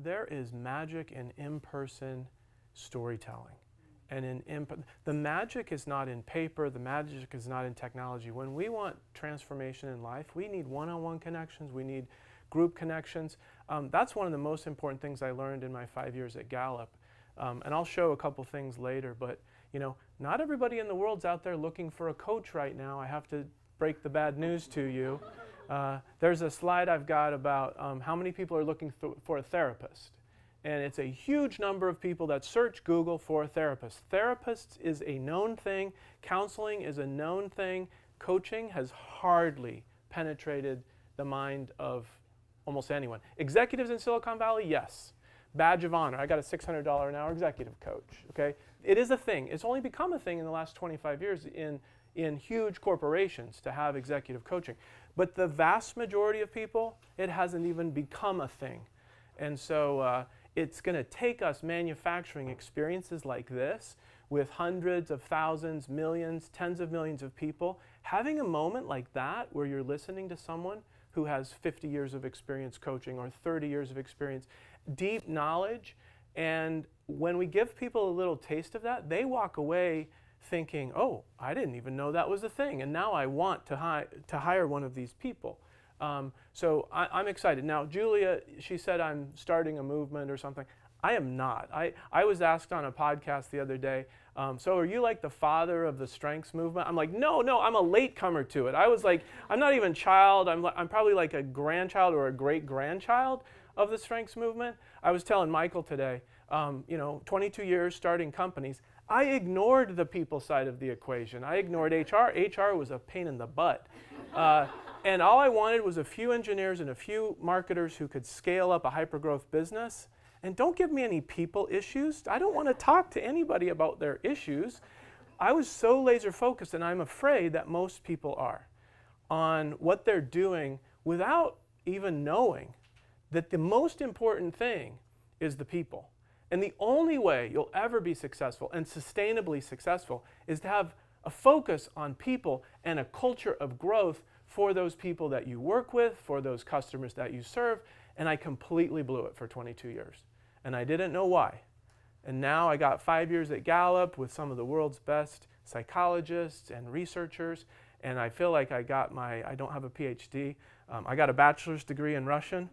there is magic in in-person storytelling. And the magic is not in paper, the magic is not in technology. When we want transformation in life, we need one-on-one connections, we need group connections. That's one of the most important things I learned in my 5 years at Gallup. And I'll show a couple things later, but you know, not everybody in the world's out there looking for a coach right now. I have to break the bad news to you. There's a slide I've got about how many people are looking for a therapist. And it's a huge number of people that search Google for a therapist. Therapists is a known thing. Counseling is a known thing. Coaching has hardly penetrated the mind of almost anyone. Executives in Silicon Valley, yes. Badge of honor. I got a $600 an hour executive coach. Okay, it is a thing. It's only become a thing in the last 25 years in huge corporations to have executive coaching. But the vast majority of people, it hasn't even become a thing. And so it's going to take us manufacturing experiences like this with hundreds of thousands, millions, tens of millions of people. Having a moment like that where you're listening to someone who has 50 years of experience coaching or 30 years of experience, deep knowledge, and when we give people a little taste of that, they walk away thinking, oh, I didn't even know that was a thing, and now I want to hire one of these people. So I'm excited. Now, Julia, she said I'm starting a movement or something. I am not. I was asked on a podcast the other day, so are you like the father of the strengths movement? I'm like, no, I'm a latecomer to it. I was like, I'm not even child. I'm probably like a grandchild or a great-grandchild of the strengths movement. I was telling Michael today, 22 years starting companies. I ignored the people side of the equation. I ignored HR. HR was a pain in the butt. And all I wanted was a few engineers and a few marketers who could scale up a hypergrowth business. And don't give me any people issues. I don't want to talk to anybody about their issues. I was so laser focused, and I'm afraid that most people are, on what they're doing without even knowing that the most important thing is the people. And the only way you'll ever be successful and sustainably successful is to have a focus on people and a culture of growth for those people that you work with, for those customers that you serve. And I completely blew it for 22 years. And I didn't know why. And now I got 5 years at Gallup with some of the world's best psychologists and researchers. And I feel like I got I don't have a PhD. I got a bachelor's degree in Russian.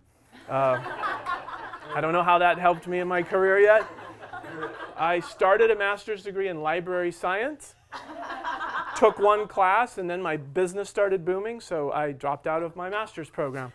I don't know how that helped me in my career yet. I started a master's degree in library science, took one class, and then my business started booming, so I dropped out of my master's program.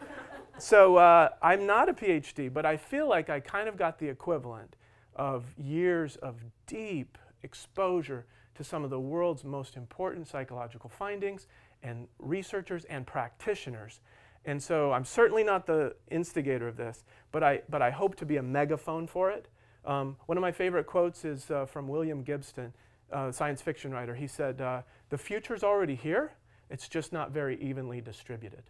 So I'm not a PhD, but I feel like I kind of got the equivalent of years of deep exposure to some of the world's most important psychological findings and researchers and practitioners. And so I'm certainly not the instigator of this, but I hope to be a megaphone for it. One of my favorite quotes is from William Gibson, science fiction writer. He said, the future's already here, it's just not very evenly distributed.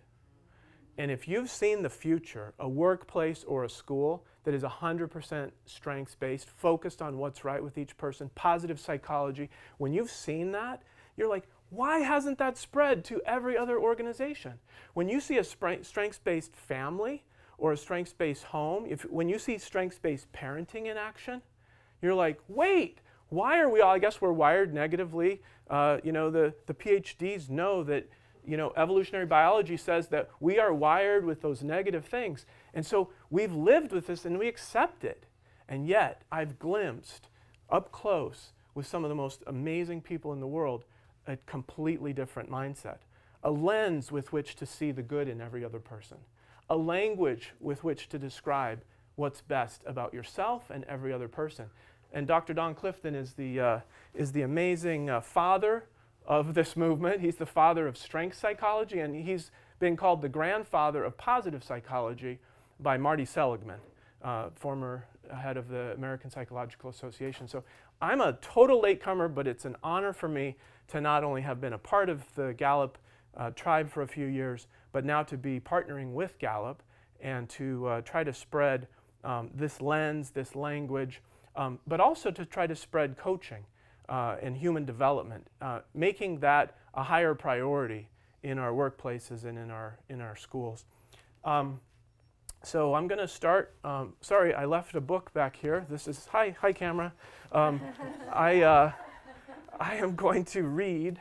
And if you've seen the future, a workplace or a school that is 100% strengths-based, focused on what's right with each person, positive psychology, when you've seen that, you're like, why hasn't that spread to every other organization? When you see a strengths-based family or a strengths-based home, when you see strengths-based parenting in action, you're like, wait, why are we all, I guess we're wired negatively. The PhDs know that evolutionary biology says that we are wired with those negative things. And so we've lived with this and we accept it. And yet I've glimpsed up close with some of the most amazing people in the world a completely different mindset, a lens with which to see the good in every other person, a language with which to describe what's best about yourself and every other person. And Dr. Don Clifton is the amazing father of this movement. He's the father of strength psychology, and he's been called the grandfather of positive psychology by Marty Seligman, former head of the American Psychological Association. So I'm a total latecomer, but it's an honor for me to not only have been a part of the Gallup tribe for a few years, but now to be partnering with Gallup and to try to spread this lens, this language, but also to try to spread coaching and human development, making that a higher priority in our workplaces and in our schools. So I'm going to start. Sorry, I left a book back here. This is, hi camera. I am going to read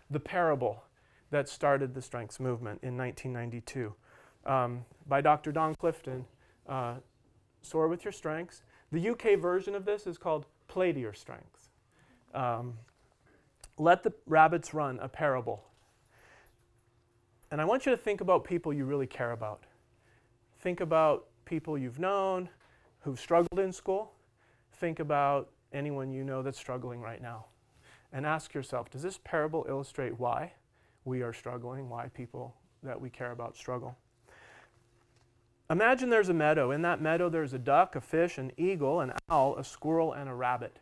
the parable that started the strengths movement in 1992 by Dr. Don Clifton, Soar with Your Strengths. The UK version of this is called Play to Your Strengths. Let the Rabbits Run, a parable. And I want you to think about people you really care about. Think about people you've known who've struggled in school. Think about anyone you know that's struggling right now. And ask yourself, does this parable illustrate why we are struggling, why people that we care about struggle? Imagine there's a meadow. In that meadow there's a duck, a fish, an eagle, an owl, a squirrel, and a rabbit.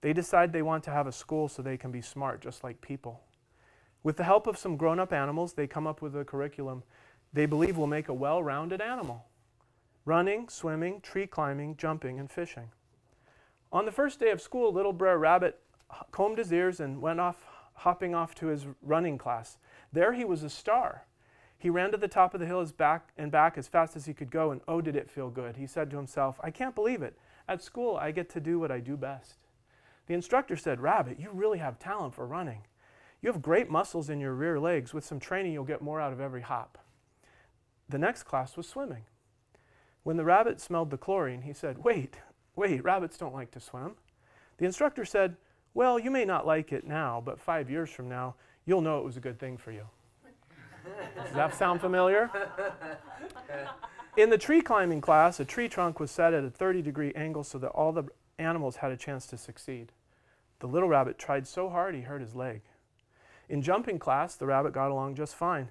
They decide they want to have a school so they can be smart, just like people. With the help of some grown-up animals, they come up with a curriculum they believe will make a well-rounded animal. Running, swimming, tree climbing, jumping, and fishing. On the first day of school, little Brer Rabbit combed his ears and went off, hopping off to his running class. There he was a star. He ran to the top of the hill back as fast as he could go, and oh, did it feel good. He said to himself, I can't believe it. At school, I get to do what I do best. The instructor said, Rabbit, you really have talent for running. You have great muscles in your rear legs. With some training, you'll get more out of every hop. The next class was swimming. When the rabbit smelled the chlorine, he said, Wait, rabbits don't like to swim. The instructor said, well, you may not like it now, but 5 years from now, you'll know it was a good thing for you. Does that sound familiar? In the tree climbing class, a tree trunk was set at a 30-degree angle so that all the animals had a chance to succeed. The little rabbit tried so hard he hurt his leg. In jumping class, the rabbit got along just fine.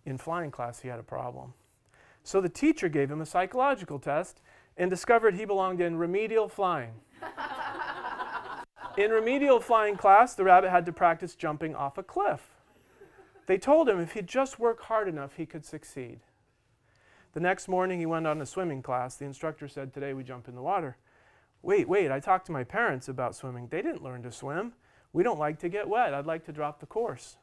In flying class, he had a problem. So the teacher gave him a psychological test and discovered he belonged in remedial flying. In remedial flying class, the rabbit had to practice jumping off a cliff. They told him if he'd just work hard enough, he could succeed. The next morning, he went on a swimming class. The instructor said, today we jump in the water. Wait, I talked to my parents about swimming. They didn't learn to swim. We don't like to get wet. I'd like to drop the course.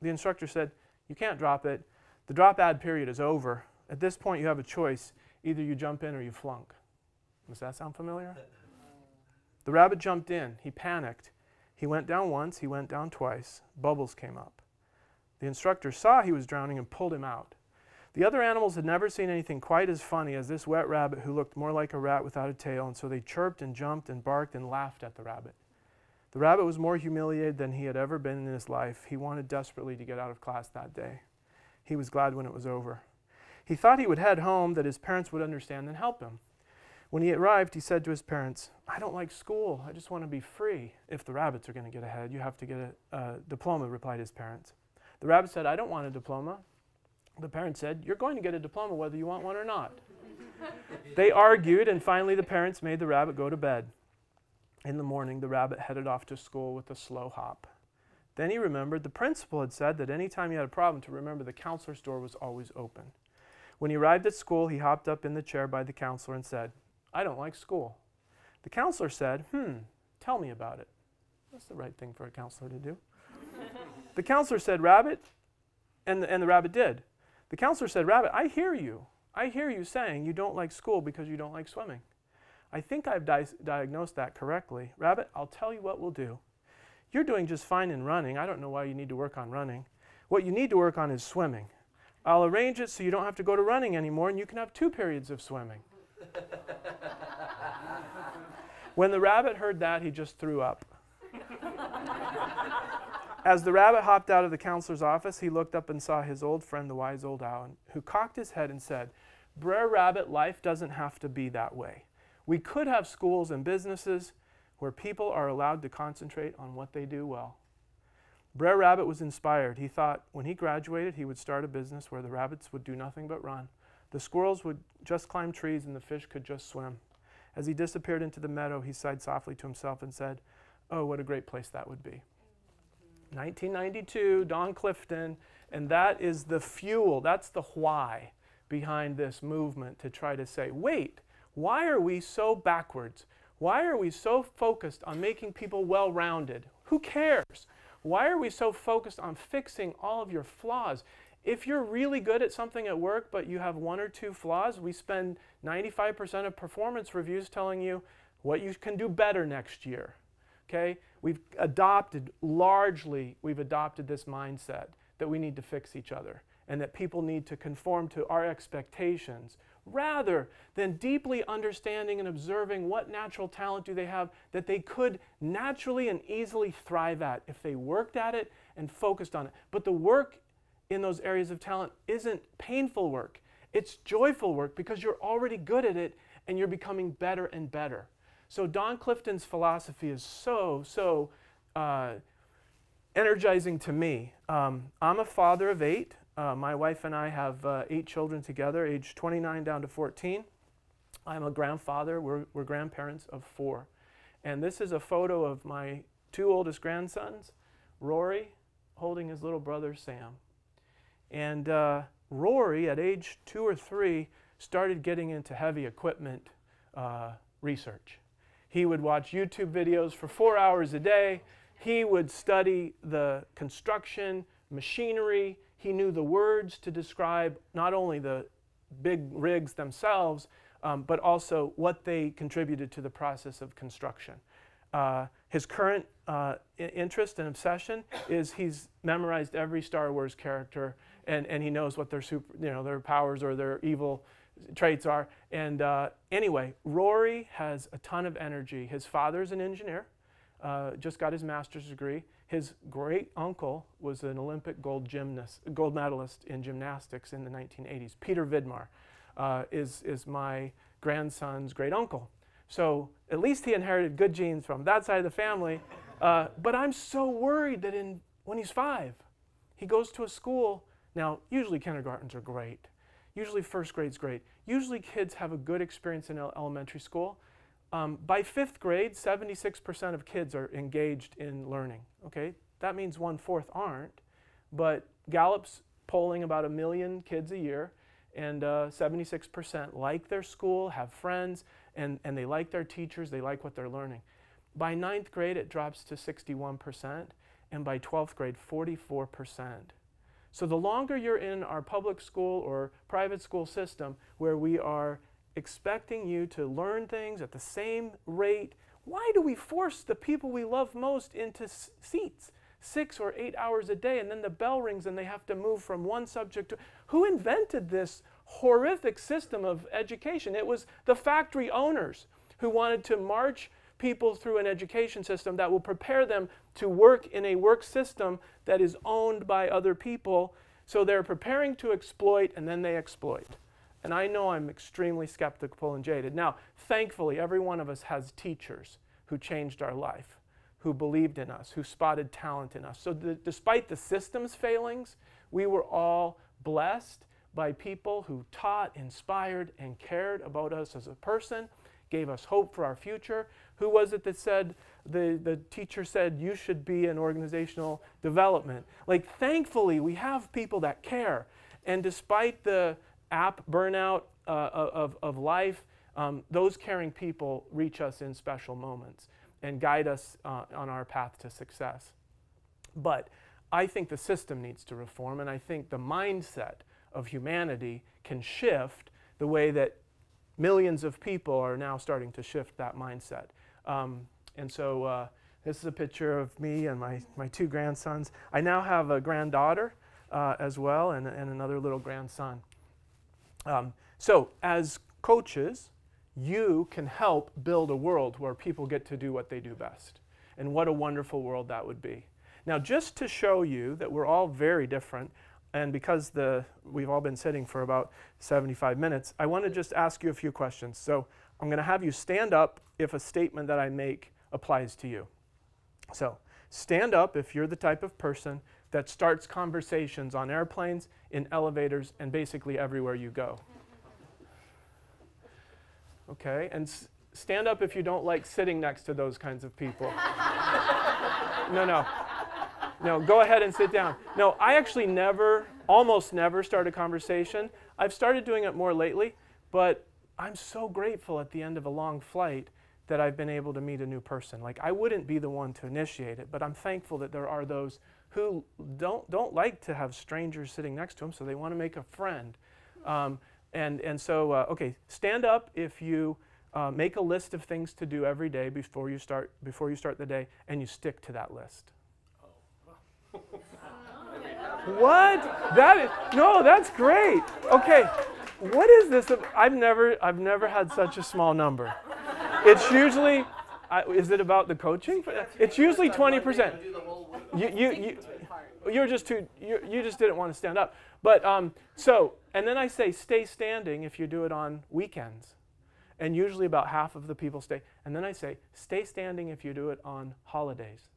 The instructor said, you can't drop it. The drop-ad period is over. At this point, you have a choice. Either you jump in or you flunk. Does that sound familiar? The rabbit jumped in. He panicked. He went down once. He went down twice. Bubbles came up. The instructor saw he was drowning and pulled him out. The other animals had never seen anything quite as funny as this wet rabbit who looked more like a rat without a tail, and so they chirped and jumped and barked and laughed at the rabbit. The rabbit was more humiliated than he had ever been in his life. He wanted desperately to get out of class that day. He was glad when it was over. He thought he would head home, that his parents would understand and help him. When he arrived, he said to his parents, I don't like school. I just want to be free. If the rabbits are going to get ahead, you have to get a diploma, replied his parents. The rabbit said, I don't want a diploma. The parents said, you're going to get a diploma whether you want one or not. They argued, and finally the parents made the rabbit go to bed. In the morning, the rabbit headed off to school with a slow hop. Then he remembered the principal had said that any time he had a problem to remember the counselor's door was always open. When he arrived at school, he hopped up in the chair by the counselor and said, I don't like school. The counselor said, tell me about it. That's the right thing for a counselor to do. The counselor said, Rabbit, and the rabbit did. The counselor said, Rabbit, I hear you. I hear you saying you don't like school because you don't like swimming. I think I've diagnosed that correctly. Rabbit, I'll tell you what we'll do. You're doing just fine in running. I don't know why you need to work on running. What you need to work on is swimming. I'll arrange it so you don't have to go to running anymore and you can have 2 periods of swimming. When the rabbit heard that, he just threw up. As the rabbit hopped out of the counselor's office, he looked up and saw his old friend, the wise old owl, who cocked his head and said, Brer Rabbit, life doesn't have to be that way. We could have schools and businesses where people are allowed to concentrate on what they do well. Brer Rabbit was inspired. He thought when he graduated, he would start a business where the rabbits would do nothing but run. The squirrels would just climb trees and the fish could just swim. As he disappeared into the meadow, he sighed softly to himself and said, oh, what a great place that would be. 1992, Don Clifton, and that is the fuel, that's the why behind this movement to try to say, wait, why are we so backwards? Why are we so focused on making people well-rounded? Who cares? Why are we so focused on fixing all of your flaws? If you're really good at something at work, but you have 1 or 2 flaws, we spend 95% of performance reviews telling you what you can do better next year. Okay? We've adopted this mindset that we need to fix each other and that people need to conform to our expectations rather than deeply understanding and observing what natural talent do they have that they could naturally and easily thrive at if they worked at it and focused on it. But the work in those areas of talent isn't painful work. It's joyful work because you're already good at it and you're becoming better and better. So Don Clifton's philosophy is so energizing to me. I'm a father of 8. My wife and I have 8 children together, age 29 down to 14. I'm a grandfather. We're grandparents of 4. And this is a photo of my 2 oldest grandsons, Rory holding his little brother Sam. And Rory, at age 2 or 3, started getting into heavy equipment research. He would watch YouTube videos for 4 hours a day. He would study the construction, machinery. He knew the words to describe not only the big rigs themselves, but also what they contributed to the process of construction. His current interest and obsession is he's memorized every Star Wars character, and he knows what their powers or their evil traits are. And anyway, Rory has a ton of energy. His father's an engineer, just got his master's degree. His great uncle was an Olympic gold medalist in gymnastics in the 1980s. Peter Vidmar is my grandson's great uncle. So at least he inherited good genes from that side of the family. But I'm so worried that when he's 5, he goes to a school. Now, usually kindergartens are great. Usually first grade's great. Usually kids have a good experience in elementary school. By 5th grade, 76% of kids are engaged in learning. Okay, that means 1/4 aren't. But Gallup's polling about 1 million kids a year, and 76% like their school, have friends, and they like their teachers, they like what they're learning. By 9th grade, it drops to 61%, and by 12th grade, 44%. So the longer you're in our public school or private school system where we are expecting you to learn things at the same rate, why do we force the people we love most into seats 6 or 8 hours a day, and then the bell rings and they have to move from one subject to... Who invented this horrific system of education? It was the factory owners who wanted to march people through an education system that will prepare them to work in a work system that is owned by other people. So they're preparing to exploit, and then they exploit. And I know I'm extremely skeptical and jaded. Now, thankfully, every one of us has teachers who changed our life, who believed in us, who spotted talent in us. So despite the system's failings, we were all blessed by people who taught, inspired, and cared about us as a person, gave us hope for our future. Who was it that said, the teacher said, you should be in organizational development? Like, thankfully, we have people that care. And despite the app burnout of life, those caring people reach us in special moments and guide us on our path to success. But I think the system needs to reform, and I think the mindset of humanity can shift the way that millions of people are now starting to shift that mindset. And so this is a picture of me and my 2 grandsons. I now have a granddaughter as well, and another little grandson. So as coaches, you can help build a world where people get to do what they do best. And what a wonderful world that would be. Now, just to show you that we're all very different, and because we've all been sitting for about 75 minutes, I want to just ask you a few questions. So I'm going to have you stand up if a statement that I make applies to you. So stand up if you're the type of person that starts conversations on airplanes, in elevators, and basically everywhere you go. Okay, and stand up if you don't like sitting next to those kinds of people. No, go ahead and sit down. No, I actually almost never start a conversation. I've started doing it more lately, but I'm so grateful at the end of a long flight that I've been able to meet a new person. Like, I wouldn't be the one to initiate it, but I'm thankful that there are those who don't like to have strangers sitting next to them, so they want to make a friend. So, okay, stand up if you make a list of things to do every day before you start the day, and you stick to that list. What? No, that's great. Okay, what is this? I've never had such a small number. It's usually, is it about the coaching? It's usually 20%. You just didn't want to stand up. But and then I say stay standing if you do it on weekends. And usually about half of the people stay. And then I say stay standing if you do it on holidays.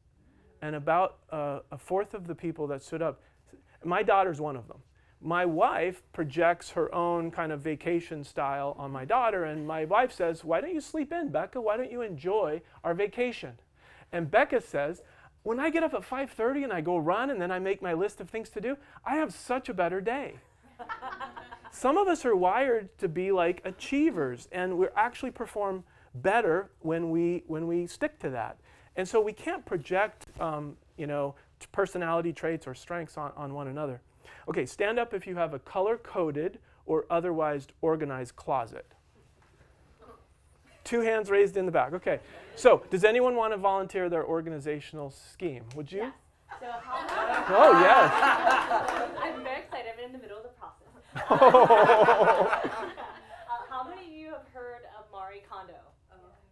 And about a fourth of the people that stood up, my daughter's one of them. My wife projects her own kind of vacation style on my daughter, and my wife says, why don't you sleep in, Becca? Why don't you enjoy our vacation? And Becca says, when I get up at 5:30 and I go run and then I make my list of things to do, I have such a better day. Some of us are wired to be like achievers, and we actually perform better when we stick to that. And so we can't project personality traits or strengths on one another. Okay, stand up if you have a color-coded or otherwise organized closet. 2 hands raised in the back. Okay, so does anyone want to volunteer their organizational scheme? Would you? Yes. So how Oh, yes. I'm very excited. I'm in the middle of the process. How many of you have heard of Marie Kondo?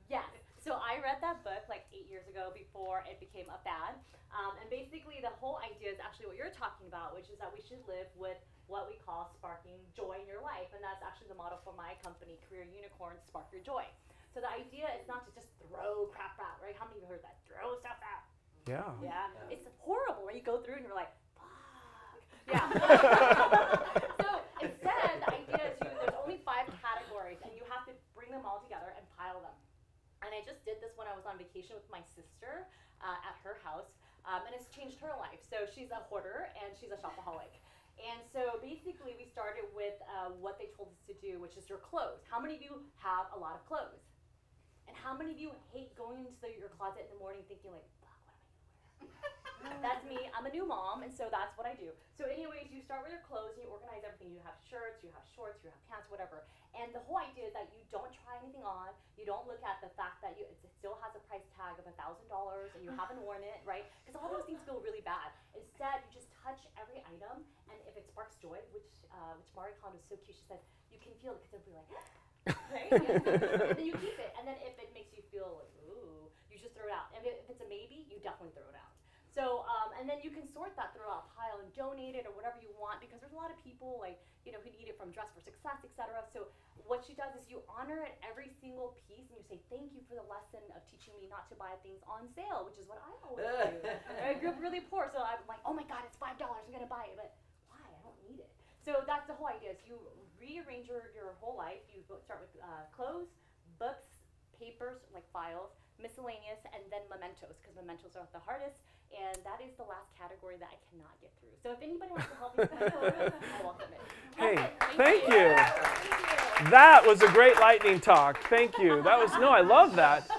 Yes. So I read that book like 8 years ago before it became a fad. And basically the whole idea is actually what you're talking about, which is that we should live with what we call sparking joy in your life. And that's actually the motto for my company, Career Unicorns, Spark Your Joy. So the idea is not to just throw crap out, right? How many of you heard that? Throw stuff out. Yeah. Yeah. It's horrible, right? You go through and you're like, fuck. Yeah. So instead, the idea is there's only 5 categories, and you have to bring them all together and pile them. And I just did this when I was on vacation with my sister at her house, and it's changed her life. So she's a hoarder and she's a shopaholic. And so basically we started with what they told us to do, which is your clothes. How many of you have a lot of clothes? And how many of you hate going into your closet in the morning thinking like, fuck, what am I gonna wear? That's me. I'm a new mom, and so that's what I do. So anyways, you start with your clothes and you organize everything. You have shirts, you have shorts, you have pants, whatever. And the whole idea is that you don't try anything on. You don't look at the fact that it still has a price tag of $1,000 and you haven't worn it, right? Because all those things feel really bad. Instead, you just touch every item, and if it sparks joy, which Marie Kondo is so cute, she said, you can feel it because it'll be like, right? And then you keep it. And then if it makes you feel like, ooh, you just throw it out. And if it's a maybe, you definitely throw it out. So, and then you can sort that throughout pile and donate it or whatever you want, because there's a lot of people who need it from Dress for Success, etc. So what she does is you honor it every single piece, and you say, thank you for the lesson of teaching me not to buy things on sale, which is what I always do. I grew up really poor, so I'm like, oh my God, it's $5, I'm gonna buy it, but why? I don't need it. So that's the whole idea, is you rearrange your whole life. You start with clothes, books, papers, like files, miscellaneous, and then mementos, because mementos are the hardest. And that is the last category that I cannot get through. So if anybody wants to help me, I welcome it. Hey, thank you. That was a great lightning talk. Thank you. I love that.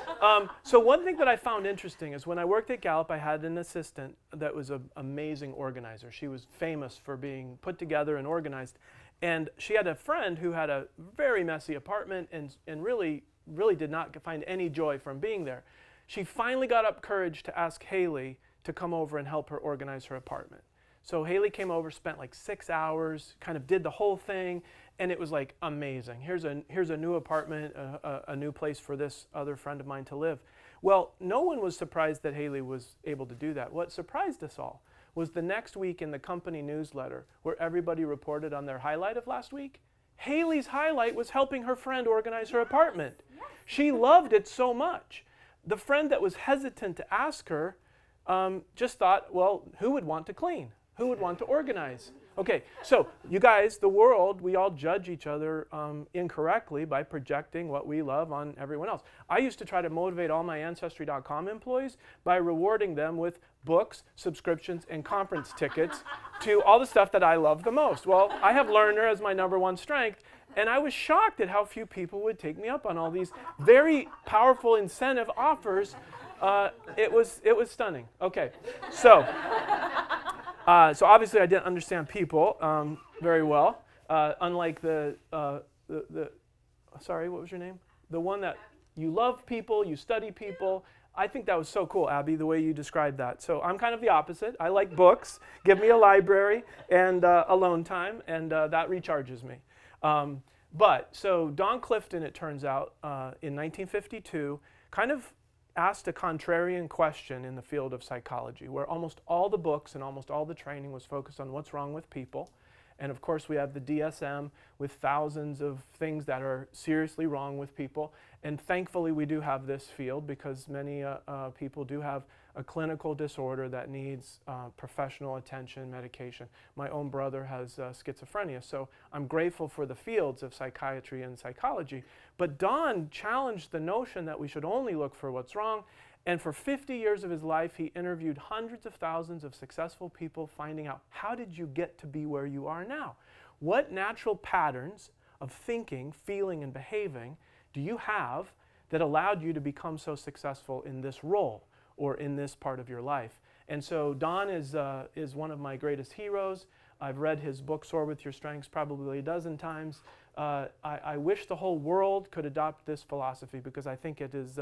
So one thing that I found interesting is when I worked at Gallup, I had an assistant that was an amazing organizer. She was famous for being put together and organized. And she had a friend who had a very messy apartment and really did not find any joy from being there. She finally got up courage to ask Haley to come over and help her organize her apartment. So Haley came over, spent like 6 hours, kind of did the whole thing, and it was like amazing. Here's a new apartment, a new place for this other friend of mine to live. Well, no one was surprised that Haley was able to do that. What surprised us all was the next week in the company newsletter, where everybody reported on their highlight of last week, Haley's highlight was helping her friend organize her apartment. She loved it so much. The friend that was hesitant to ask her just thought, well, who would want to clean? Who would want to organize? Okay, so you guys, the world, we all judge each other incorrectly by projecting what we love on everyone else. I used to try to motivate all my Ancestry.com employees by rewarding them with books, subscriptions, and conference tickets to all the stuff that I love the most. Well, I have Learner as my #1 strength, and I was shocked at how few people would take me up on all these very powerful incentive offers. It was stunning. Okay, so So obviously I didn't understand people very well, unlike sorry, what was your name? The one that you love people, you study people. I think that was so cool, Abby, the way you described that. So I'm kind of the opposite. I like books. Give me a library and alone time, and that recharges me. So Don Clifton, it turns out, in 1952, kind of asked a contrarian question in the field of psychology, where almost all the books and almost all the training was focused on what's wrong with people. And of course, we have the DSM with thousands of things that are seriously wrong with people. And thankfully, we do have this field because many people do have a clinical disorder that needs professional attention, medication. My own brother has schizophrenia, so I'm grateful for the fields of psychiatry and psychology. But Don challenged the notion that we should only look for what's wrong. And for 50 years of his life, he interviewed hundreds of thousands of successful people, finding out, how did you get to be where you are now? What natural patterns of thinking, feeling, and behaving do you have that allowed you to become so successful in this role or in this part of your life? And so Don is one of my greatest heroes. I've read his book, Soar With Your Strengths, probably a dozen times. I wish the whole world could adopt this philosophy because I think it is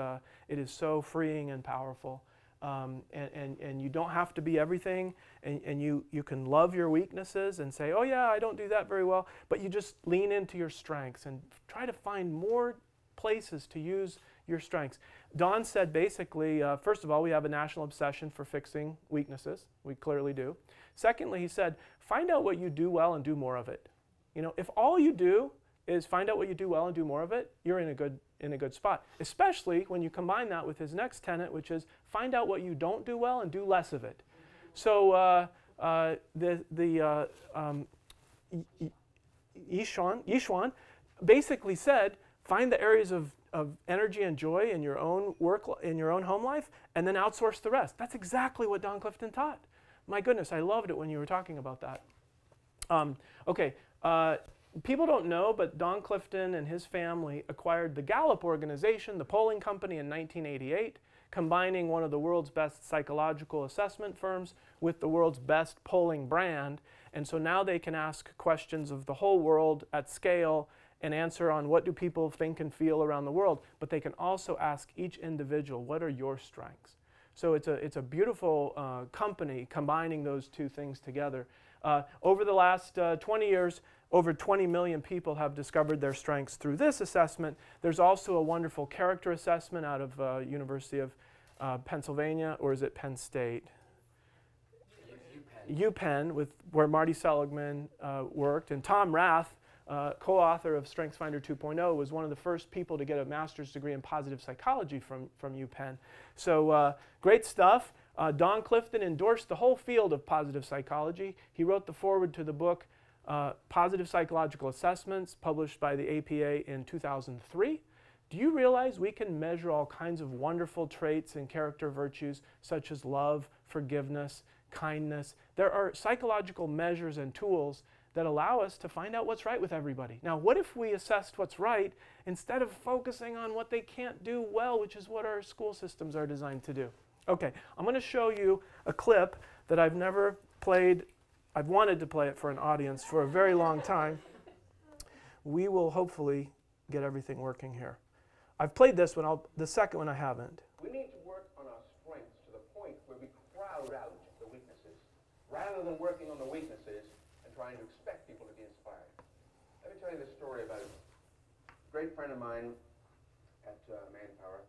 so freeing and powerful. And you don't have to be everything, and you can love your weaknesses and say, oh yeah, I don't do that very well, but you just lean into your strengths and try to find more places to use your strengths. Don said basically, first of all, we have a national obsession for fixing weaknesses. We clearly do. Secondly, he said, find out what you do well and do more of it. You know, if all you do is find out what you do well and do more of it, you're in a good spot. Especially when you combine that with his next tenet, which is find out what you don't do well and do less of it. So Yishuan basically said, find the areas of energy and joy in your own work, in your own home life, and then outsource the rest. That's exactly what Don Clifton taught. My goodness, I loved it when you were talking about that. People don't know, but Don Clifton and his family acquired the Gallup organization, the polling company, in 1988, combining one of the world's best psychological assessment firms with the world's best polling brand. And so now they can ask questions of the whole world at scale and answer on what do people think and feel around the world. But they can also ask each individual, what are your strengths? So it's a beautiful company combining those two things together. Over the last 20 years, over 20 million people have discovered their strengths through this assessment. There's also a wonderful character assessment out of University of Pennsylvania, or is it Penn State? UPenn, where Marty Seligman worked. And Tom Rath, co-author of StrengthsFinder 2.0, was one of the first people to get a master's degree in positive psychology from UPenn. So great stuff. Don Clifton endorsed the whole field of positive psychology. He wrote the foreword to the book Positive Psychological Assessments, published by the APA in 2003. Do you realize we can measure all kinds of wonderful traits and character virtues such as love, forgiveness, kindness? There are psychological measures and tools that allow us to find out what's right with everybody. Now, what if we assessed what's right instead of focusing on what they can't do well, which is what our school systems are designed to do? Okay, I'm going to show you a clip that I've never played. I've wanted to play it for an audience for a very long time. We will hopefully get everything working here. I've played this one, the second one I haven't. We need to work on our strengths to the point where we crowd out the weaknesses, rather than working on the weaknesses and trying to expect people to be inspired. Let me tell you this story about a great friend of mine at Manpower.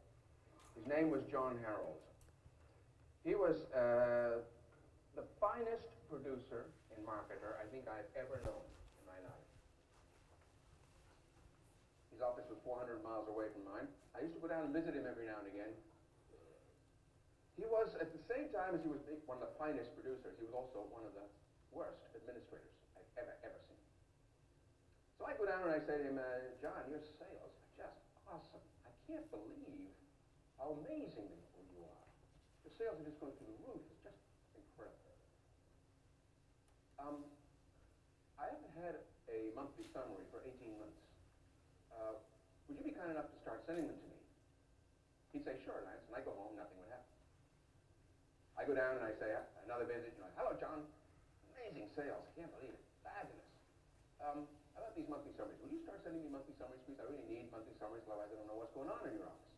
His name was John Harold. He was the finest producer and marketer I think I've ever known in my life. His office was 400 miles away from mine. I used to go down and visit him every now and again. He was, at the same time as he was one of the finest producers, he was also one of the worst administrators I've ever seen. So I go down and I say to him, John, your sales are just awesome. I can't believe how amazing you are. Your sales are just going through the roof. It's just incredible. I haven't had a monthly summary for 18 months. Would you be kind enough to start sending them to me? He'd say, sure, Lance, and I go home, nothing would happen. I go down and I say, another visit, hello, John. sales. I can't believe it. Fabulous. About these monthly summaries. Will you start sending me monthly summaries, please? I really need monthly summaries, otherwise I don't know what's going on in your office.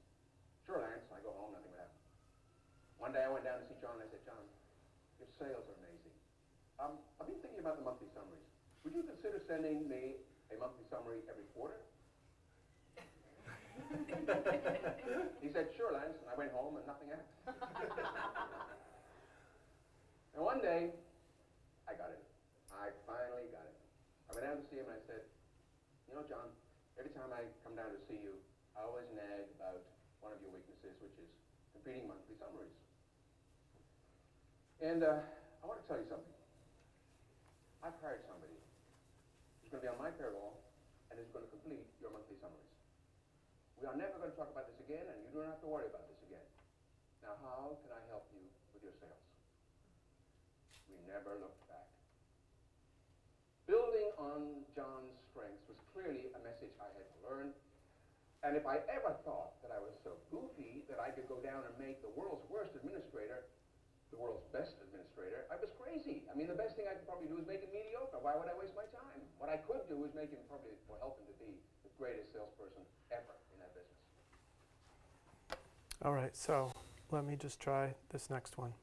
Sure, Lance. I go home, nothing would happen. One day I went down to see John and I said, John, your sales are amazing. I've been thinking about the monthly summaries. Would you consider sending me a monthly summary every quarter? He said, sure, Lance, and I went home and nothing happened. And one day, I got it. I finally got it. I went down to see him and I said, you know, John, every time I come down to see you, I always nag about one of your weaknesses, which is completing monthly summaries. And I want to tell you something. I've hired somebody who's going to be on my payroll and is going to complete your monthly summaries. We are never going to talk about this again, and you don't have to worry about this again. Now, how can I help you with your sales? We never looked back. Building on John's strengths was clearly a message I had to learn. And if I ever thought that I was so goofy that I could go down and make the world's worst administrator the world's best administrator, I was crazy. I mean, the best thing I could probably do is make him mediocre. Why would I waste my time? What I could do is make him probably, or help him to be the greatest salesperson ever in that business. All right, so let me just try this next one.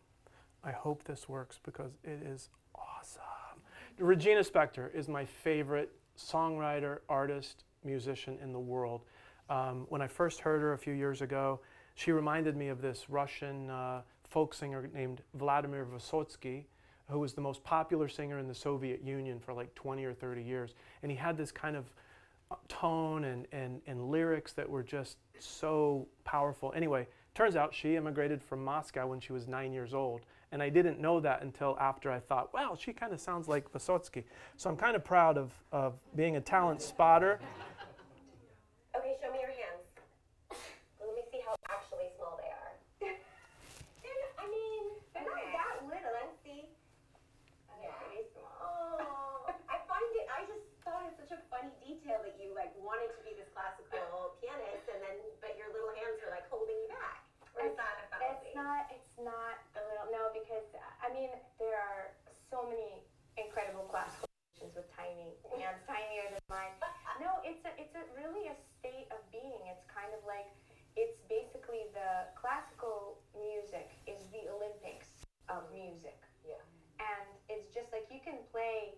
I hope this works because it is awesome. Regina Spektor is my favorite songwriter, artist, musician in the world. When I first heard her a few years ago, she reminded me of this Russian folk singer named Vladimir Vysotsky, who was the most popular singer in the Soviet Union for like 20 or 30 years. And he had this kind of tone and lyrics that were just so powerful. Anyway, turns out she immigrated from Moscow when she was 9 years old. And I didn't know that until after I thought, wow, she kind of sounds like Vysotsky. So I'm kind of proud of being a talent spotter. Okay, show me your hands. Let me see how actually small they are. They're not that little. Let's see. They're pretty small. Oh, I just thought it's such a funny detail that you like wanted to be this classical pianist, and then but your little hands are like holding you back. Or is that a fallacy? It's not a little, no, because I mean there are so many incredible classical musicians with tiny hands, tinier than mine. No, it's really a state of being. It's kind of like, it's basically the classical music is the Olympics of music. Yeah. And it's just like you can play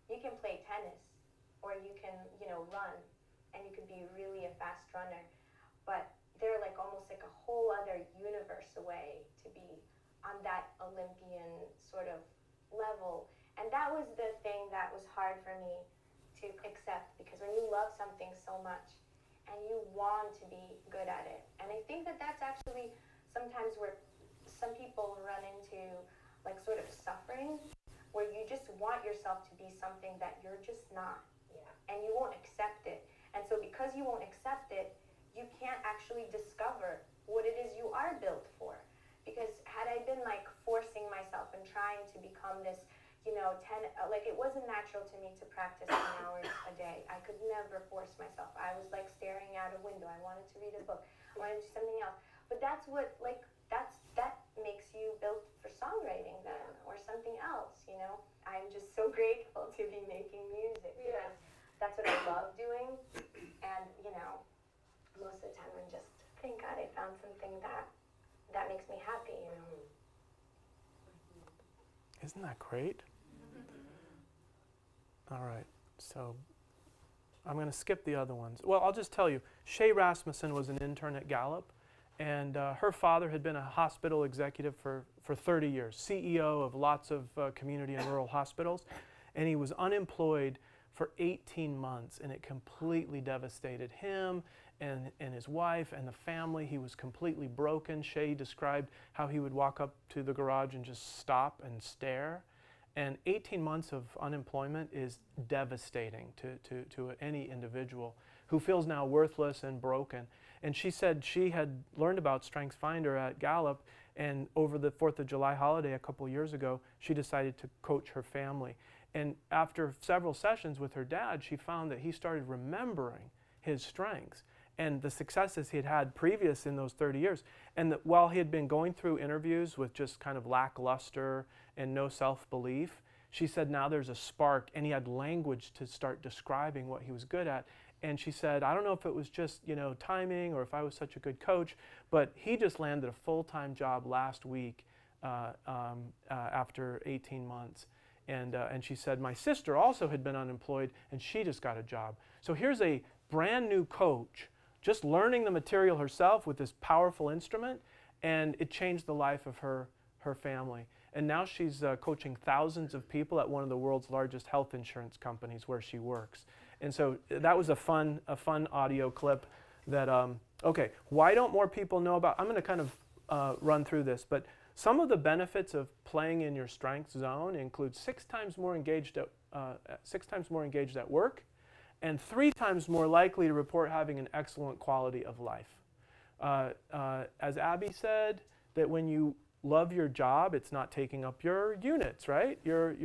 tennis, or you can, run, and you can be really a fast runner, but they're like almost like a whole other universe away to be on that Olympian sort of level. And that was the thing that was hard for me to accept, because when you love something so much and you want to be good at it, and I think that that's actually sometimes where some people run into like sort of suffering, where you just want yourself to be something that you're just not. Yeah. And you won't accept it. And so because you won't accept it, you can't actually discover what it is you are built for. Because had I been like forcing myself and trying to become this, like it wasn't natural to me to practice 10 hours a day. I could never force myself. I was like staring out a window. I wanted to read a book. I wanted to do something else. But that's what, that makes you built for songwriting then, or something else, I'm just so grateful to be making music, because that's what I love doing. And, most of the time I'm just, thank God I found something that makes me happy, Isn't that great? All right, so I'm going to skip the other ones. Well, I'll just tell you, Shay Rasmussen was an intern at Gallup, and her father had been a hospital executive for 30 years, CEO of lots of community and rural hospitals, and he was unemployed for 18 months, and it completely devastated him and his wife and the family. He was completely broken. Shay described how he would walk up to the garage and just stop and stare. And 18 months of unemployment is devastating to any individual who feels now worthless and broken. And she said she had learned about StrengthsFinder at Gallup, and over the 4th of July holiday a couple years ago, she decided to coach her family. And after several sessions with her dad, she found that he started remembering his strengths and the successes he had had previous in those 30 years. And that while he had been going through interviews with just kind of lackluster and no self-belief, she said now there's a spark, and he had language to start describing what he was good at. And she said, I don't know if it was just, you know, timing or if I was such a good coach, but he just landed a full-time job last week after 18 months. And she said, my sister also had been unemployed, and she just got a job. So here's a brand new coach, just learning the material herself with this powerful instrument, and it changed the life of her family. And now she's coaching thousands of people at one of the world's largest health insurance companies where she works. And so that was a fun audio clip that, okay, why don't more people know about, I'm going to kind of run through this, but some of the benefits of playing in your strength zone include 6 times more engaged at work, and 3 times more likely to report having an excellent quality of life. As Abby said, that when you love your job, it's not taking up your units, right? Your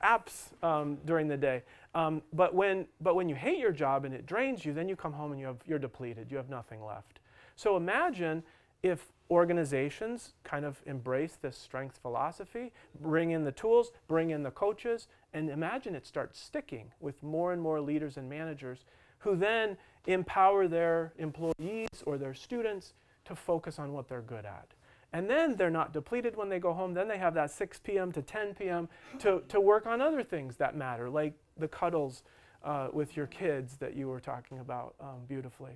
apps during the day. But when you hate your job and it drains you, then you come home and you're depleted. You have nothing left. So imagine if organizations kind of embrace this strength philosophy, bring in the tools, bring in the coaches, and imagine it starts sticking with more and more leaders and managers who then empower their employees or their students to focus on what they're good at. And then they're not depleted when they go home. Then they have that 6 p.m. to 10 p.m. to work on other things that matter, like the cuddles with your kids that you were talking about beautifully.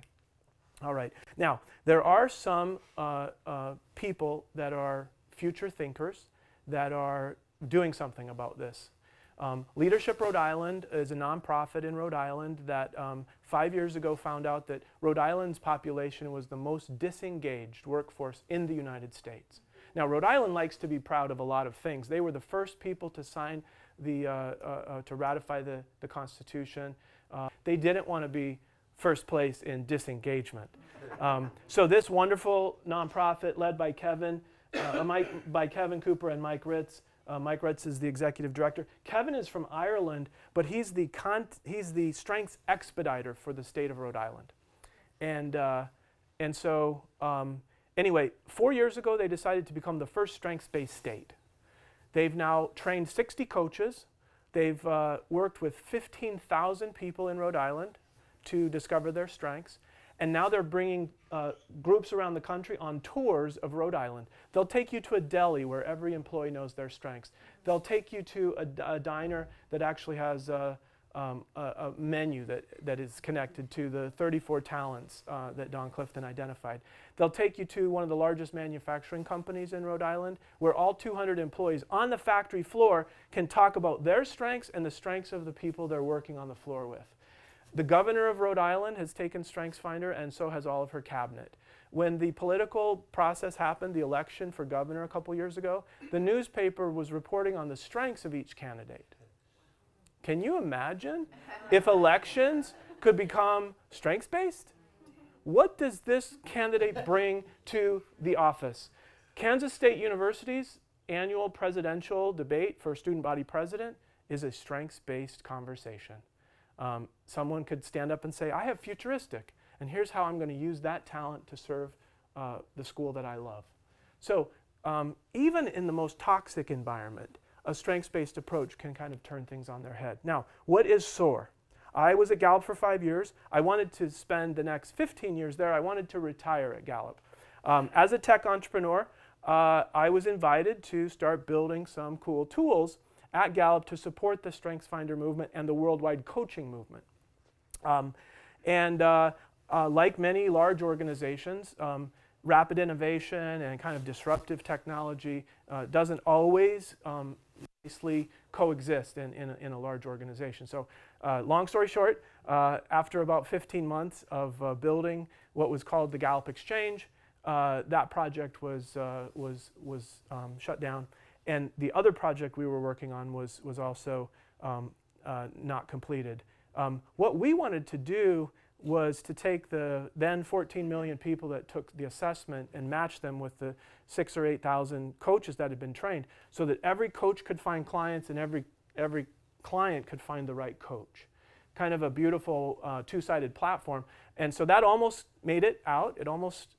All right. Now, there are some people that are future thinkers that are doing something about this. Leadership Rhode Island is a nonprofit in Rhode Island that 5 years ago found out that Rhode Island's population was the most disengaged workforce in the United States. Now, Rhode Island likes to be proud of a lot of things. They were the first people to sign to ratify the Constitution. They didn't want to be first place in disengagement. So this wonderful nonprofit led by Kevin Cooper and Mike Ritz. Mike Ritz is the executive director. Kevin is from Ireland, but he's the strengths expediter for the state of Rhode Island. And so anyway, 4 years ago they decided to become the first strengths-based state. They've now trained 60 coaches. They've worked with 15,000 people in Rhode Island to discover their strengths. And now they're bringing groups around the country on tours of Rhode Island. They'll take you to a deli where every employee knows their strengths. They'll take you to a diner that actually has a menu that is connected to the 34 talents that Don Clifton identified. They'll take you to one of the largest manufacturing companies in Rhode Island where all 200 employees on the factory floor can talk about their strengths and the strengths of the people they're working on the floor with. The governor of Rhode Island has taken StrengthsFinder, and so has all of her cabinet. When the political process happened, the election for governor a couple years ago, the newspaper was reporting on the strengths of each candidate. Can you imagine if elections could become strengths-based? What does this candidate bring to the office? Kansas State University's annual presidential debate for student body president is a strengths-based conversation. Someone could stand up and say, I have futuristic, and here's how I'm going to use that talent to serve the school that I love. So even in the most toxic environment, a strengths-based approach can kind of turn things on their head. Now, what is SOAR? I was at Gallup for 5 years. I wanted to spend the next 15 years there. I wanted to retire at Gallup. As a tech entrepreneur, I was invited to start building some cool tools at Gallup to support the StrengthsFinder movement and the worldwide coaching movement. Like many large organizations, rapid innovation and kind of disruptive technology doesn't always nicely coexist in a large organization. So long story short, after about 15 months of building what was called the Gallup Exchange, that project was shut down. And the other project we were working on was also not completed. What we wanted to do was to take the then 14 million people that took the assessment and match them with the 6,000 or 8,000 coaches that had been trained so that every coach could find clients and every client could find the right coach. Kind of a beautiful two-sided platform. And so that almost made it out. It almost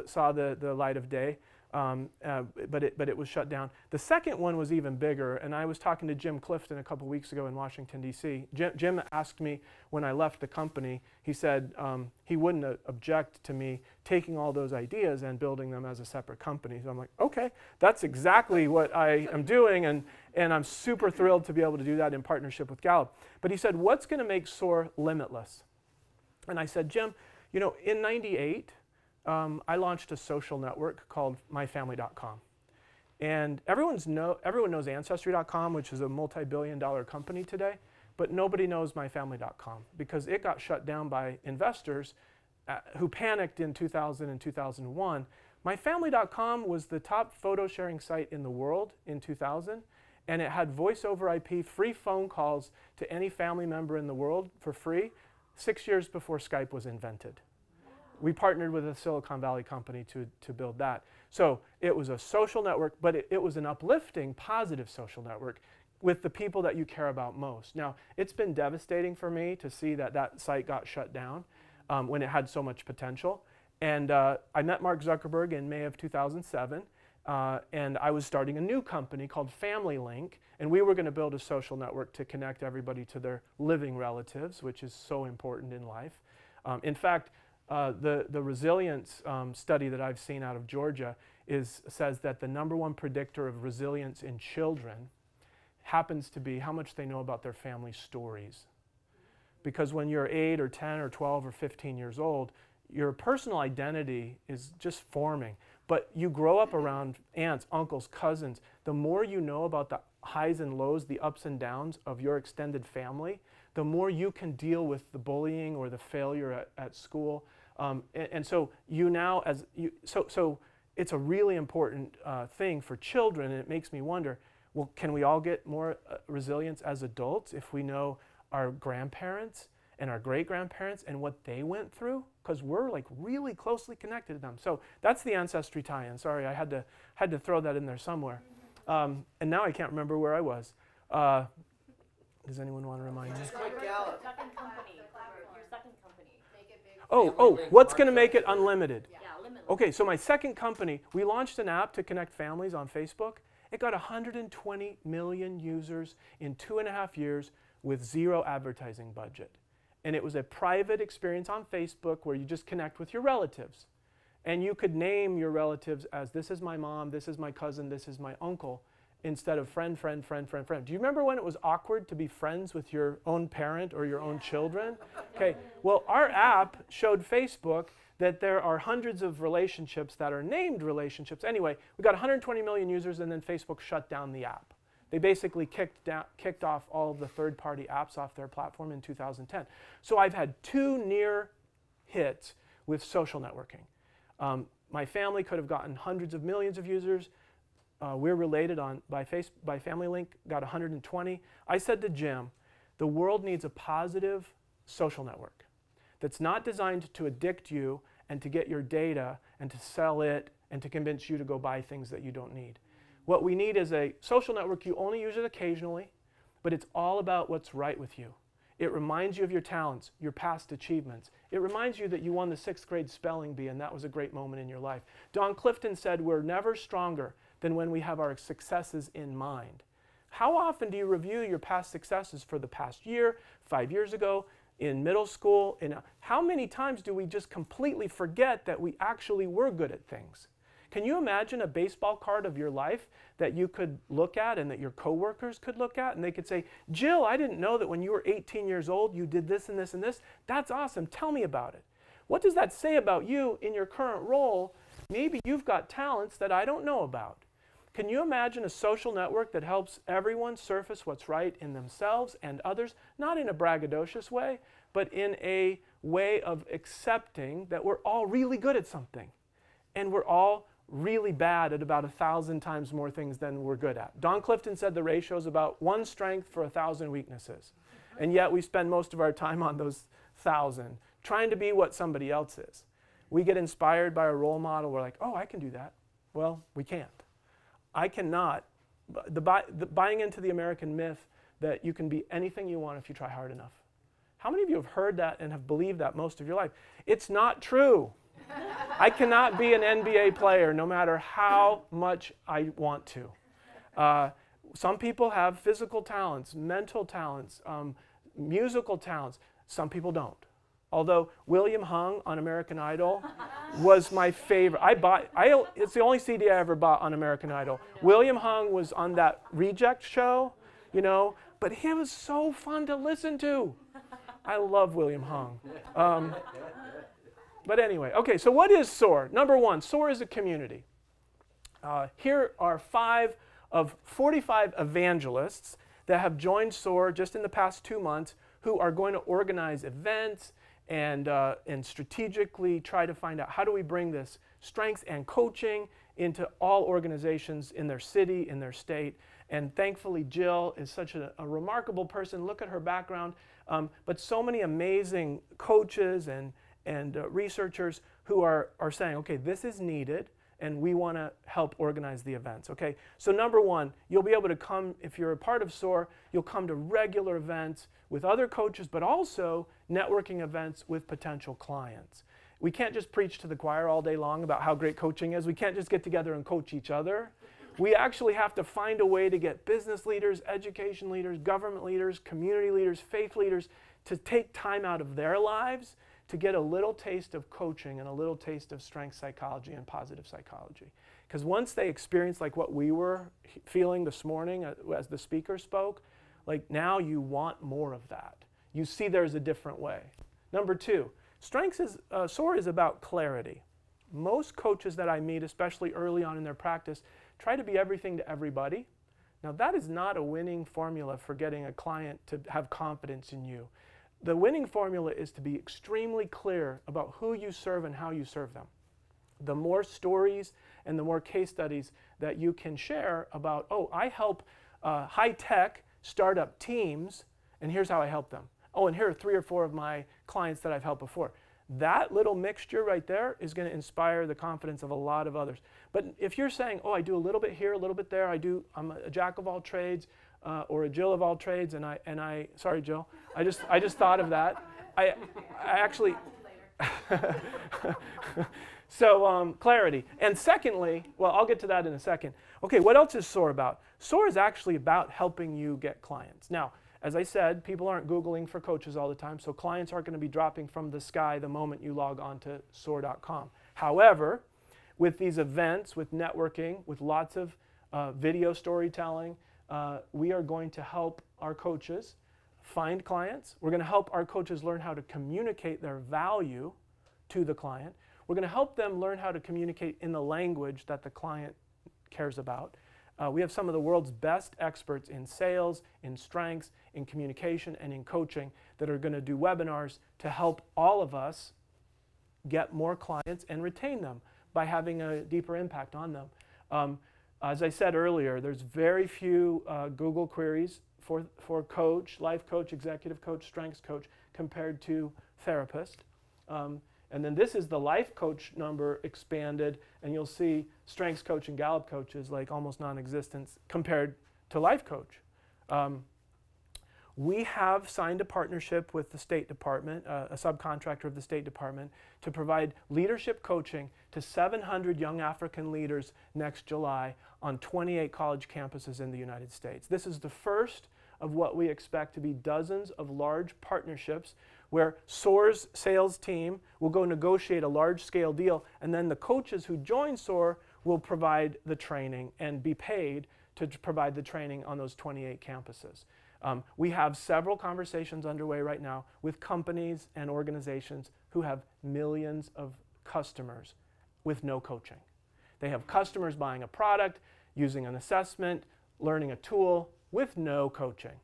saw the light of day. but it was shut down. The second one was even bigger, and I was talking to Jim Clifton a couple weeks ago in Washington, D.C. Jim asked me when I left the company, he said he wouldn't object to me taking all those ideas and building them as a separate company. So I'm like, okay, that's exactly what I am doing, and I'm super thrilled to be able to do that in partnership with Gallup. But he said, what's going to make SOAR limitless? And I said, Jim, you know, in '98, I launched a social network called myfamily.com. And everyone knows Ancestry.com, which is a multi-billion-dollar company today, but nobody knows myfamily.com because it got shut down by investors who panicked in 2000 and 2001. Myfamily.com was the top photo sharing site in the world in 2000, and it had voice over IP, free phone calls to any family member in the world for free, 6 years before Skype was invented. We partnered with a Silicon Valley company to build that. So it was a social network, but it was an uplifting, positive social network with the people that you care about most. Now, it's been devastating for me to see that that site got shut down when it had so much potential. And I met Mark Zuckerberg in May of 2007, and I was starting a new company called Family Link, and we were going to build a social network to connect everybody to their living relatives, which is so important in life. In fact, the resilience study that I've seen out of Georgia says that the #1 predictor of resilience in children happens to be how much they know about their family stories. Because when you're 8 or 10 or 12 or 15 years old, your personal identity is just forming. But you grow up around aunts, uncles, cousins. The more you know about the highs and lows, the ups and downs of your extended family, the more you can deal with the bullying or the failure at school. And so you now, so it's a really important thing for children, and it makes me wonder, well, can we all get more resilience as adults if we know our grandparents and our great-grandparents and what they went through? Because we're like really closely connected to them. So that's the Ancestry tie-in. Sorry, I had to throw that in there somewhere. And now I can't remember where I was. Does anyone want to remind me? Just click Gallup. Second company, your second company. Make it big. Oh, what's going to make it unlimited? Yeah, limitless. Okay, so my second company, we launched an app to connect families on Facebook. It got 120 million users in 2.5 years with zero advertising budget. And it was a private experience on Facebook where you just connect with your relatives. And you could name your relatives as, this is my mom, this is my cousin, this is my uncle, instead of friend, friend, friend, friend, friend. Do you remember when it was awkward to be friends with your own parent or your own children? Okay, well, our app showed Facebook that there are hundreds of relationships that are named relationships. Anyway, we got 120 million users, and then Facebook shut down the app. They basically kicked off all of the third-party apps off their platform in 2010. So I've had 2 near hits with social networking. My family could have gotten hundreds of millions of users. We're related by Family Link, got 120. I said to Jim, the world needs a positive social network that's not designed to addict you and to get your data and to sell it and to convince you to go buy things that you don't need. What we need is a social network. You only use it occasionally, but it's all about what's right with you. It reminds you of your talents, your past achievements. It reminds you that you won the 6th grade spelling bee and that was a great moment in your life. Don Clifton said, we're never stronger than when we have our successes in mind. How often do you review your past successes for the past year, 5 years ago, in middle school? How many times do we just completely forget that we actually were good at things? Can you imagine a baseball card of your life that you could look at and that your coworkers could look at and they could say, Jill, I didn't know that when you were 18 years old you did this and this and this. That's awesome. Tell me about it. What does that say about you in your current role? Maybe you've got talents that I don't know about. Can you imagine a social network that helps everyone surface what's right in themselves and others, not in a braggadocious way, but in a way of accepting that we're all really good at something and we're all really bad at about 1,000 times more things than we're good at. Don Clifton said the ratio is about 1 strength for 1,000 weaknesses. And yet we spend most of our time on those 1,000, trying to be what somebody else is. We get inspired by a role model. We're like, oh, I can do that. Well, we can't. I cannot. Buying into the American myth that you can be anything you want if you try hard enough. How many of you have heard that and have believed that most of your life? It's not true. I cannot be an NBA player no matter how much I want to. Some people have physical talents, mental talents, musical talents. Some people don't. Although William Hung on American Idol was my favorite. It's the only CD I ever bought on American Idol. William Hung was on that Reject show, you know, but he was so fun to listen to. I love William Hung. But anyway, okay, so what is SOAR? Number one, SOAR is a community. Here are 5 of 45 evangelists that have joined SOAR just in the past 2 months who are going to organize events and strategically try to find out how do we bring this strengths and coaching into all organizations in their city, in their state. And thankfully, Jill is such a remarkable person. Look at her background. But so many amazing coaches and researchers who are saying, okay, this is needed, and we want to help organize the events. Okay, so number one, you'll be able to come, if you're a part of SOAR, you'll come to regular events with other coaches, but also networking events with potential clients. We can't just preach to the choir all day long about how great coaching is. We can't just get together and coach each other. We actually have to find a way to get business leaders, education leaders, government leaders, community leaders, faith leaders to take time out of their lives to get a little taste of coaching and a little taste of strength psychology and positive psychology. Because once they experience like what we were feeling this morning as the speaker spoke, like now you want more of that. You see there's a different way. Number two, SOAR is about clarity. Most coaches that I meet, especially early on in their practice, try to be everything to everybody. Now that is not a winning formula for getting a client to have confidence in you. The winning formula is to be extremely clear about who you serve and how you serve them. The more stories and the more case studies that you can share about, oh, I help high-tech startup teams, and here's how I help them. Oh, and here are 3 or 4 of my clients that I've helped before. That little mixture right there is going to inspire the confidence of a lot of others. But if you're saying, oh, I do a little bit here, a little bit there, I'm a jack of all trades, or a Jill of all trades, sorry, Jill, I just thought of that. I actually, so clarity. And secondly, well, I'll get to that in a second. Okay, what else is SOAR about? SOAR is actually about helping you get clients. Now, as I said, people aren't Googling for coaches all the time, so clients aren't going to be dropping from the sky the moment you log on to SOAR.com. However, with these events, with networking, with lots of video storytelling, we are going to help our coaches find clients. We're going to help our coaches learn how to communicate their value to the client. We're going to help them learn how to communicate in the language that the client cares about. We have some of the world's best experts in sales, in strengths, in communication, and in coaching that are going to do webinars to help all of us get more clients and retain them by having a deeper impact on them. As I said earlier, there's very few Google queries for coach, life coach, executive coach, strengths coach compared to therapist. And then this is the life coach number expanded, and you'll see strengths coach and Gallup coach is like almost non-existent compared to life coach. We have signed a partnership with the State Department, a subcontractor of the State Department, to provide leadership coaching to 700 young African leaders next July on 28 college campuses in the United States. This is the first of what we expect to be dozens of large partnerships where SOAR's sales team will go negotiate a large-scale deal, and then the coaches who join SOAR will provide the training and be paid to provide the training on those 28 campuses. We have several conversations underway right now with companies and organizations who have millions of customers with no coaching. They have customers buying a product, using an assessment, learning a tool with no coaching.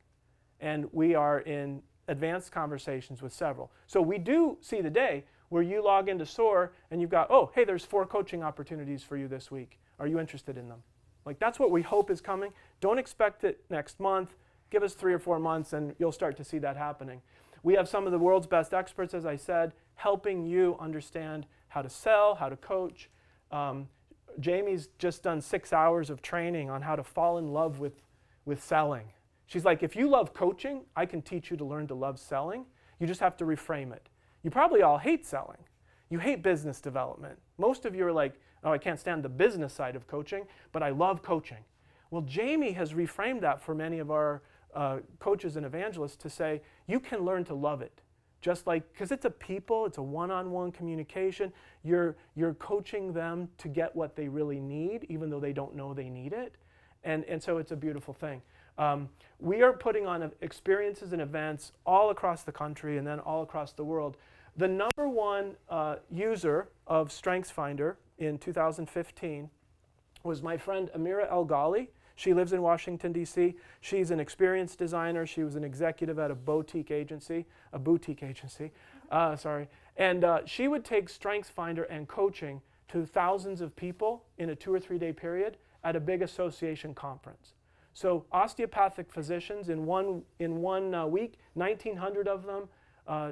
And we are in advanced conversations with several. So we do see the day where you log into SOAR and you've got, oh, hey, there's 4 coaching opportunities for you this week. Are you interested in them? Like, that's what we hope is coming. Don't expect it next month. Give us 3 or 4 months and you'll start to see that happening. We have some of the world's best experts, as I said, helping you understand how to sell, how to coach. Jamie's just done 6 hours of training on how to fall in love with selling. She's like, if you love coaching, I can teach you to learn to love selling. You just have to reframe it. You probably all hate selling. you hate business development. Most of you are like, oh, I can't stand the business side of coaching, but I love coaching. Well, Jamie has reframed that for many of our coaches and evangelists to say, you can learn to love it. Just like, because it's a people, it's a one-on-one communication. You're coaching them to get what they really need, even though they don't know they need it. And so it's a beautiful thing. We are putting on experiences and events all across the country and then all across the world. The number one user of StrengthsFinder in 2015 was my friend Amira El Ghali. She lives in Washington, D.C. She's an experienced designer. She was an executive at a boutique agency. And she would take StrengthsFinder and coaching to thousands of people in a 2 or 3 day period at a big association conference. So osteopathic physicians in one week, 1,900 of them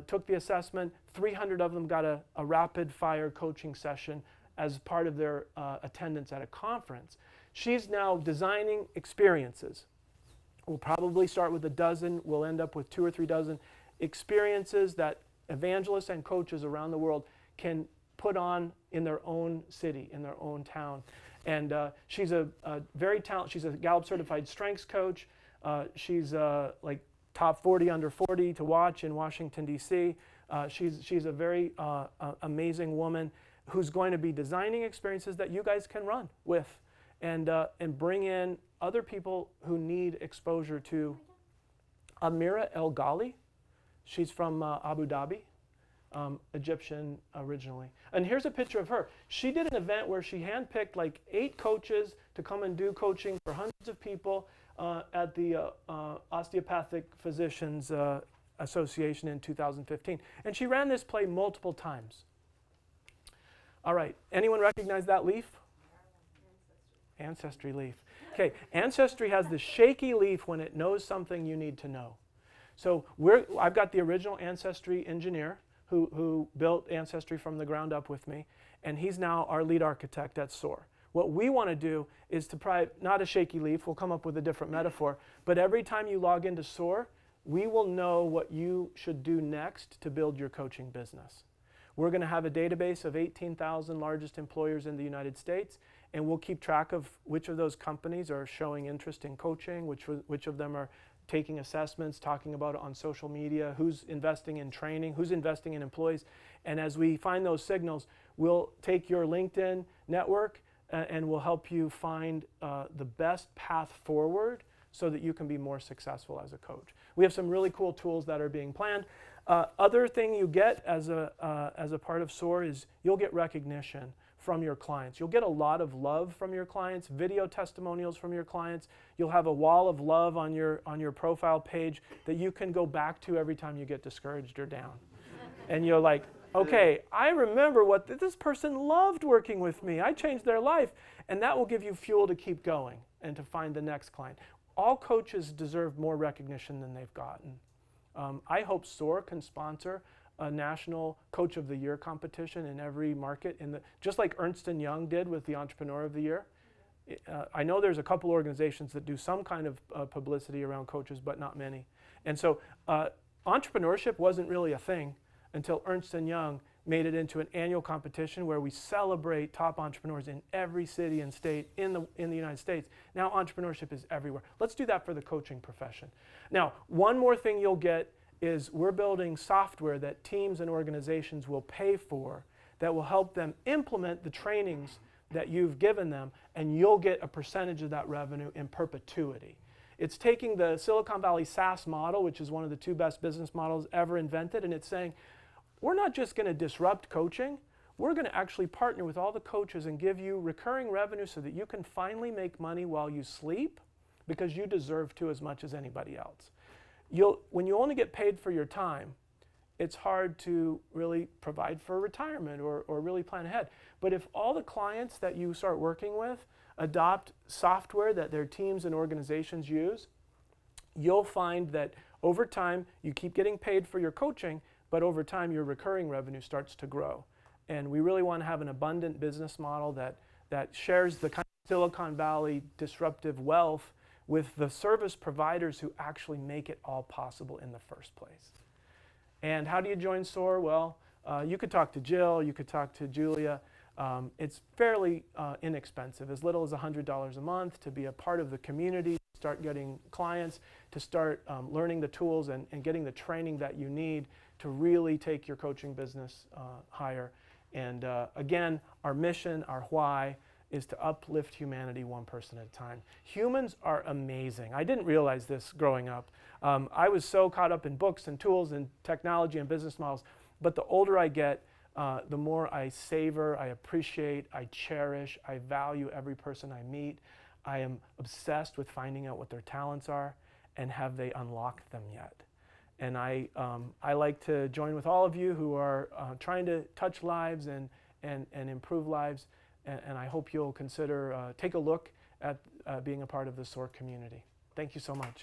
took the assessment. 300 of them got a rapid fire coaching session as part of their attendance at a conference. She's now designing experiences. We'll probably start with a dozen. We'll end up with 2 or 3 dozen experiences that evangelists and coaches around the world can put on in their own city, in their own town. And she's a very talented, she's a Gallup certified strengths coach. She's like top 40 under 40 to watch in Washington, D.C. She's a very amazing woman who's going to be designing experiences that you guys can run with and bring in other people who need exposure to. Amira El Ghali, she's from Abu Dhabi, Egyptian originally. And here's a picture of her. She did an event where she handpicked like 8 coaches to come and do coaching for hundreds of people at the Osteopathic Physicians Association in 2015. And she ran this play multiple times. All right, anyone recognize that leaf? Ancestry leaf. Okay, Ancestry has the shaky leaf when it knows something you need to know. So I've got the original Ancestry engineer who built Ancestry from the ground up with me, and he's now our lead architect at SOAR. What we want to do is to not a shaky leaf, we'll come up with a different metaphor, but every time you log into SOAR, we will know what you should do next to build your coaching business. We're going to have a database of 18,000 largest employers in the United States, and we'll keep track of which of those companies are showing interest in coaching, which of them are taking assessments, talking about it on social media, who's investing in training, who's investing in employees. And as we find those signals, we'll take your LinkedIn network and we'll help you find the best path forward so that you can be more successful as a coach. We have some really cool tools that are being planned. Other thing you get as a part of SOAR is you'll get recognition from your clients. You'll get a lot of love from your clients, video testimonials from your clients. You'll have a wall of love on your profile page that you can go back to every time you get discouraged or down. And you're like, okay, I remember what this person loved working with me. I changed their life. And that will give you fuel to keep going and to find the next client. All coaches deserve more recognition than they've gotten. I hope SOAR can sponsor a national Coach of the Year competition in every market, just like Ernst & Young did with the Entrepreneur of the Year. I know there's a couple organizations that do some kind of publicity around coaches, but not many. And so entrepreneurship wasn't really a thing until Ernst & Young made it into an annual competition where we celebrate top entrepreneurs in every city and state in the United States. Now entrepreneurship is everywhere. Let's do that for the coaching profession. Now, one more thing you'll get is we're building software that teams and organizations will pay for that will help them implement the trainings that you've given them, and you'll get a percentage of that revenue in perpetuity. It's taking the Silicon Valley SaaS model, which is one of the 2 best business models ever invented, and it's saying, we're not just going to disrupt coaching, we're going to actually partner with all the coaches and give you recurring revenue so that you can finally make money while you sleep, because you deserve to as much as anybody else. When you only get paid for your time, it's hard to really provide for retirement or really plan ahead. But if all the clients that you start working with adopt software that their teams and organizations use, you'll find that over time you keep getting paid for your coaching, but over time your recurring revenue starts to grow. And we really want to have an abundant business model that shares the kind of Silicon Valley disruptive wealth with the service providers who actually make it all possible in the first place. And how do you join SOAR? Well, You could talk to Jill, you could talk to Julia. It's fairly inexpensive, as little as $100 a month to be a part of the community, to start getting clients, to start learning the tools and getting the training that you need to really take your coaching business higher. And again, our mission, our why, is to uplift humanity one person at a time. Humans are amazing. I didn't realize this growing up. I was so caught up in books and tools and technology and business models, but the older I get, the more I savor, I appreciate, I cherish, I value every person I meet. I am obsessed with finding out what their talents are and have they unlocked them yet. And I like to join with all of you who are trying to touch lives and improve lives. And I hope you'll consider, take a look at being a part of the SOAR community. Thank you so much.